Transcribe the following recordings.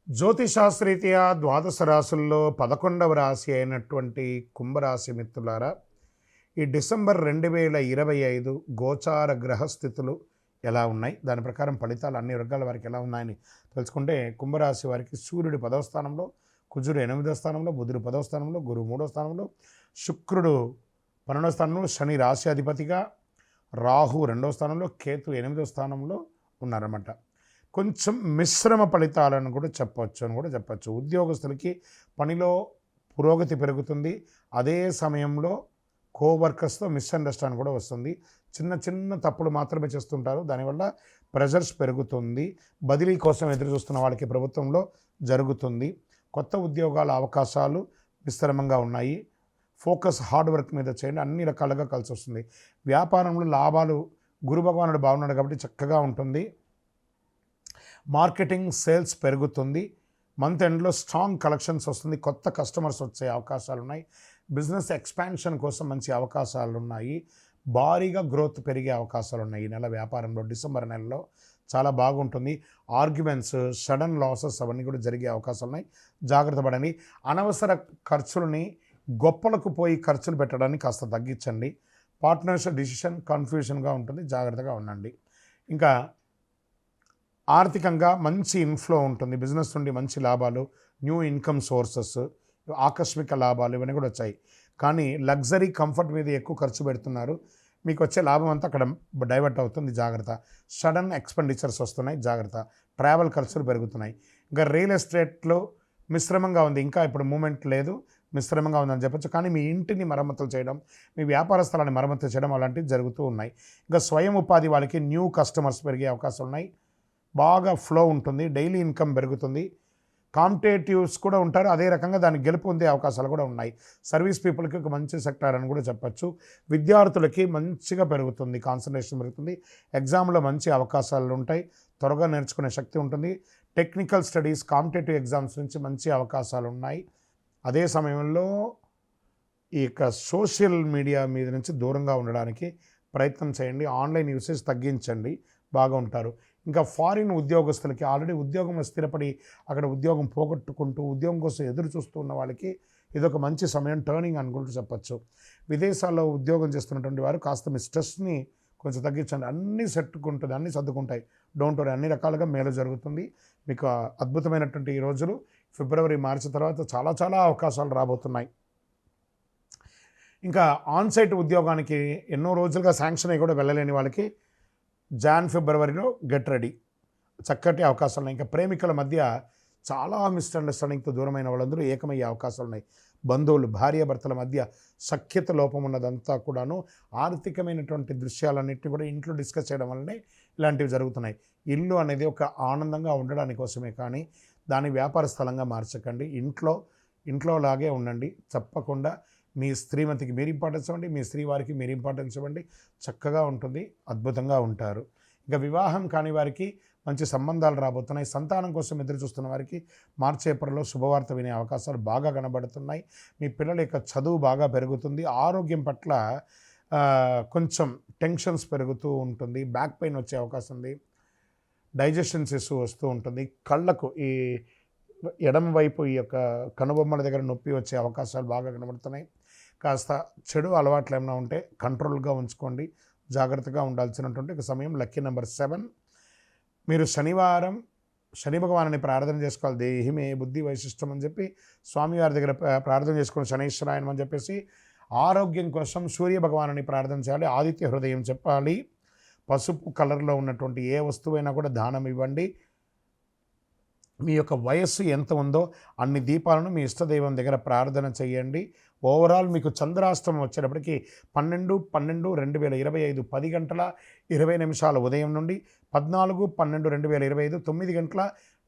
జ్యోతిషాస్త్రరీత్యా ద్వాదశ రాశుల్లో 11వ రాశి అయినటువంటి కుంభరాశి మిత్రులారా, ఈ డిసెంబర్ 2025 గోచార గ్రహస్థితులు ఎలా ఉన్నాయి, దాని ప్రకారం ఫలితాలు అన్ని వర్గాల వారికి ఎలా ఉన్నాయని తెలుసుకుంటే, కుంభరాశి వారికి సూర్యుడు 10వ స్థానంలో, కుజుడు 8వ స్థానంలో, బుధుడు 10వ స్థానంలో, గురువు 3వ స్థానంలో, శుక్రుడు 12వ స్థానంలో, శని రాశి అధిపతిగా, రాహు 2వ స్థానంలో, కేతు 8వ స్థానంలో ఉన్నారన్నమాట. కొంచెం మిశ్రమ ఫలితాలను కూడా చెప్పచ్చు. ఉద్యోగస్తులకి పనిలో పురోగతి పెరుగుతుంది. అదే సమయంలో కోవర్కర్స్తో మిస్అండర్స్టాండ్ కూడా వస్తుంది. చిన్న చిన్న తప్పులు మాత్రమే చేస్తుంటారు, దానివల్ల ప్రెషర్స్ పెరుగుతుంది. బదిలీ కోసం ఎదురు చూస్తున్న వాళ్ళకి ప్రభుత్వంలో జరుగుతుంది. కొత్త ఉద్యోగాల అవకాశాలు విస్తరంగా ఉన్నాయి. ఫోకస్ హార్డ్ వర్క్ మీద చేయండి, అన్ని రకాలుగా కలిసి వస్తుంది. వ్యాపారంలో లాభాలు, గురు భగవానుడు బాగున్నాడు కాబట్టి చక్కగా ఉంటుంది. మార్కెటింగ్ సేల్స్ పెరుగుతుంది. మంత్ ఎండ్లో స్ట్రాంగ్ కలెక్షన్స్ వస్తుంది. కొత్త కస్టమర్స్ వచ్చే అవకాశాలు ఉన్నాయి. బిజినెస్ ఎక్స్పాన్షన్ కోసం మంచి అవకాశాలు ఉన్నాయి. భారీగా గ్రోత్ పెరిగే అవకాశాలు ఉన్నాయి. ఈ నెల వ్యాపారంలో డిసెంబర్ నెలలో చాలా బాగుంటుంది. ఆర్గ్యుమెంట్స్, సడన్ లాసెస్ అవన్నీ కూడా జరిగే అవకాశాలు ఉన్నాయి. జాగ్రత్త పడండి. అనవసర ఖర్చులని గొప్పలకు పోయి ఖర్చులు పెట్టడాన్ని కాస్త తగ్గించండి. పార్ట్నర్స్ డిసిషన్ కన్ఫ్యూషన్గా ఉంటుంది, జాగ్రత్తగా ఉండండి. ఇంకా ఆర్థికంగా మంచి ఇన్ఫ్లో ఉంటుంది. బిజినెస్ నుండి మంచి లాభాలు, న్యూ ఇన్కమ్ సోర్సెస్, ఆకస్మిక లాభాలు ఇవన్నీ కూడా వచ్చాయి. కానీ లగ్జరీ కంఫర్ట్ మీద ఎక్కువ ఖర్చు పెడుతున్నారు. మీకు వచ్చే లాభం అంతా అక్కడ డైవర్ట్ అవుతుంది, జాగ్రత్త. సడన్ ఎక్స్పెండిచర్స్ వస్తున్నాయి, జాగ్రత్త. ట్రావెల్ ఖర్చులు పెరుగుతున్నాయి. ఇంకా రియల్ ఎస్టేట్లో మిశ్రమంగా ఉంది. ఇంకా ఇప్పుడు మూమెంట్ లేదు, మిశ్రమంగా ఉందని చెప్పచ్చు. కానీ మీ ఇంటిని మరమ్మతులు చేయడం, మీ వ్యాపార స్థలాన్ని మరమ్మతులు చేయడం అలాంటివి జరుగుతూ ఉన్నాయి. ఇంకా స్వయం ఉపాధి వాళ్ళకి న్యూ కస్టమర్స్ పెరిగే అవకాశాలు ఉన్నాయి. బాగా ఫ్లో ఉంటుంది, డైలీ ఇన్కమ్ పెరుగుతుంది. కాంపిటేటివ్స్ కూడా ఉంటారు, అదే రకంగా దాన్ని గెలుపు పొందే అవకాశాలు కూడా ఉన్నాయి. సర్వీస్ పీపుల్కి ఒక మంచి సెక్టార్ అని కూడా చెప్పచ్చు. విద్యార్థులకి మంచిగా పెరుగుతుంది, కాన్సన్ట్రేషన్ పెరుగుతుంది. ఎగ్జామ్లో మంచి అవకాశాలు ఉంటాయి, త్వరగా నేర్చుకునే శక్తి ఉంటుంది. టెక్నికల్ స్టడీస్, కాంపిటేటివ్ ఎగ్జామ్స్ నుంచి మంచి అవకాశాలు ఉన్నాయి. అదే సమయంలో ఈ యొక్క సోషల్ మీడియా మీద నుంచి దూరంగా ఉండడానికి ప్రయత్నం చేయండి. ఆన్లైన్ యూసేజ్ తగ్గించండి, బాగా ఉంటారు. ఇంకా ఫారిన్ ఉద్యోగస్తులకి ఆల్రెడీ ఉద్యోగంలో స్థిరపడి అక్కడ ఉద్యోగం పోగొట్టుకుంటూ ఉద్యోగం కోసం ఎదురు చూస్తూ ఉన్న వాళ్ళకి ఇదొక మంచి సమయం, టర్నింగ్ అనుకుంటూ చెప్పచ్చు. విదేశాల్లో ఉద్యోగం చేస్తున్నటువంటి వారు కాస్త మీ స్ట్రెస్ని కొంచెం తగ్గించండి. అన్నీ సెట్టుకుంటుంది, అన్నీ సర్దుకుంటాయి. డోంట్ వరీ, అన్ని రకాలుగా మేలు జరుగుతుంది. మీకు అద్భుతమైనటువంటి ఈ రోజులు ఫిబ్రవరి, మార్చి తర్వాత చాలా చాలా అవకాశాలు రాబోతున్నాయి. ఇంకా ఆన్సైట్ ఉద్యోగానికి ఎన్నో రోజులుగా శాంక్షన్ అయ్యి కూడా వెళ్ళలేని వాళ్ళకి ఫిబ్రవరిలో గెట్ రెడీ, చక్కటి అవకాశాలు ఉన్నాయి. ఇంకా ప్రేమికుల మధ్య చాలా మిస్అండర్స్టాండింగ్తో దూరమైన వాళ్ళందరూ ఏకమయ్యే అవకాశాలు ఉన్నాయి. బంధువులు, భార్యాభర్తల మధ్య సఖ్యత లోపం ఉన్నదంతా కూడాను ఆర్థికమైనటువంటి దృశ్యాలన్నింటినీ కూడా ఇంట్లో డిస్కస్ చేయడం వల్లనే ఇలాంటివి జరుగుతున్నాయి. ఇల్లు అనేది ఒక ఆనందంగా ఉండడానికి కోసమే, కానీ దాని వ్యాపార స్థలంగా మార్చకండి. ఇంట్లో లాగే ఉండండి. తప్పకుండా మీ శ్రీమతికి మీరు ఇంపార్టెన్స్ ఇవ్వండి, మీ శ్రీ వారికి మీరు ఇంపార్టెన్స్ ఇవ్వండి. చక్కగా ఉంటుంది, అద్భుతంగా ఉంటారు. ఇంకా వివాహం కాని వారికి మంచి సంబంధాలు రాబోతున్నాయి. సంతానం కోసం ఎదురు చూస్తున్న వారికి మార్చి, ఏప్రిల్లో శుభవార్త వినే అవకాశాలు బాగా కనబడుతున్నాయి. మీ పిల్లల యొక్క చదువు బాగా పెరుగుతుంది. ఆరోగ్యం పట్ల కొంచెం టెన్షన్స్ పెరుగుతూ ఉంటుంది. బ్యాక్ పెయిన్ వచ్చే అవకాశం ఉంది. డైజెషన్ ఇష్యూ వస్తూ ఉంటుంది. కళ్ళకు ఈ ఎడమ వైపు ఈ యొక్క కనుబొమ్మల దగ్గర నొప్పి వచ్చే అవకాశాలు బాగా కనబడుతున్నాయి. కాస్త చెడు అలవాట్లు ఏమైనా ఉంటే కంట్రోల్గా ఉంచుకోండి, జాగ్రత్తగా ఉండాల్సినటువంటి ఒక సమయం. Lucky number 7. మీరు శనివారం శని భగవాన్ని ప్రార్థన చేసుకోవాలి. దేహిమే బుద్ధి వైశిష్టం అని చెప్పి స్వామివారి దగ్గర ప్రార్థన చేసుకుని శనైశ్వరాయనం అని చెప్పేసి, ఆరోగ్యం కోసం సూర్య భగవాన్ని ప్రార్థన చేయాలి. ఆదిత్య హృదయం చెప్పాలి. పసుపు కలర్లో ఉన్నటువంటి ఏ వస్తువైనా కూడా దానం ఇవ్వండి. మీ యొక్క వయస్సు ఎంత ఉందో అన్ని దీపాలను మీ ఇష్టదైవం దగ్గర ప్రార్థన చేయండి. ఓవరాల్ మీకు చంద్రాష్టమం వచ్చేటప్పటికి 12/12/2025 10 గంటల 20 నిమిషాలు ఉదయం నుండి 14/12/2025 9 గంటల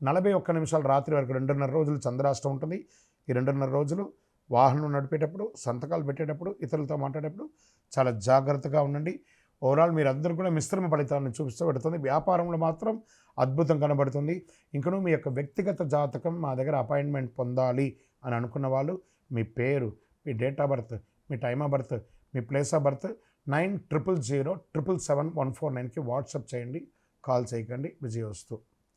41 నిమిషాలు రాత్రి వరకు 2.5 రోజులు చంద్రాష్టమం ఉంటుంది. ఈ 2.5 రోజులు వాహనం నడిపేటప్పుడు, సంతకాలు పెట్టేటప్పుడు, ఇతరులతో మాట్లాడేటప్పుడు చాలా జాగ్రత్తగా ఉండండి. ఓవరాల్ మీరందరూ కూడా మిశ్రమ ఫలితాలను చూపిస్తూ పెడుతుంది. వ్యాపారంలో మాత్రం అద్భుతం కనబడుతుంది. ఇంకనూ మీ యొక్క వ్యక్తిగత జాతకం మా దగ్గర అపాయింట్మెంట్ పొందాలి అని అనుకున్న వాళ్ళు మీ పేరు, మీ డేట్ ఆఫ్ బర్త్, మీ టైమ్ ఆఫ్ బర్త్, మీ ప్లేస్ ఆఫ్ బర్త్ 90000777 149కి వాట్సాప్ చేయండి. కాల్ చేయకండి. విజయోస్తు.